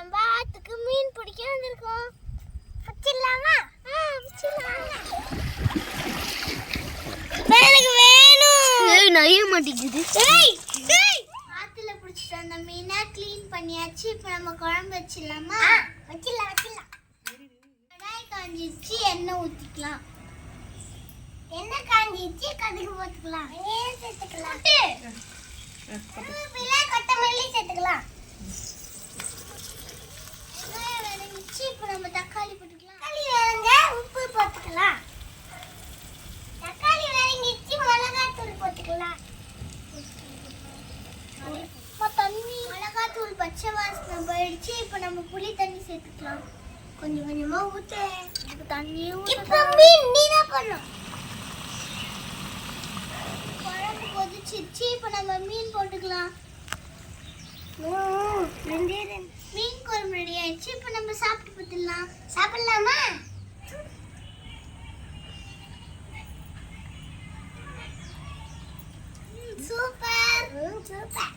நம்ம ஆத்துக்கு மீன் பிடிக்க வந்திருக்கோம். பிடிச்சிடலாமா? பிடிச்சிடலாம். எனக்கு வேணும். நைய மாட்டேங்குது. ஆத்துல பிடிச்சிட்டு வந்த மீனை க்ளீன் பண்ணியாச்சு. இப்போ நம்ம குழம்பு வச்சிடலாமா? வச்சிடலாம். கடாய் காஞ்சிச்சு, எண்ணெய் ஊற்றிக்கலாம். எண்ணெய் காஞ்சிச்சு, கடுகு போட்டுக்கலாம். சேர்த்துக்கலாம். கொத்தமல்லி சேர்த்துக்கலாம். இப்போ நம்ம தக்காளி போட்டுக்கலாம். தக்காளி வேணுங்க, உப்பு போட்டுக்கலாம். தக்காளி வதங்கிச்சு, மிளகாத்தூள் போட்டுக்கலாம். தண்ணி மிளகாத்தூள் பச்சை வாசனை போயிடுச்சு. இப்போ நம்ம புளி தண்ணி சேர்த்துக்கலாம். கொஞ்சம் கொஞ்சமா ஊத்து. தண்ணியும் இப்போ மீன் நீ தான் பண்ணும். குழம்பு கொதிச்சிருச்சு. இப்போ நம்ம மீன் போட்டுக்கலாம். மீன் குழம்பு ரெடி ஆயிடுச்சு. இப்போ நம்ம சாப்பிட்டு பார்த்துடலாம். சாப்பிடலாமா? சூப்பர்.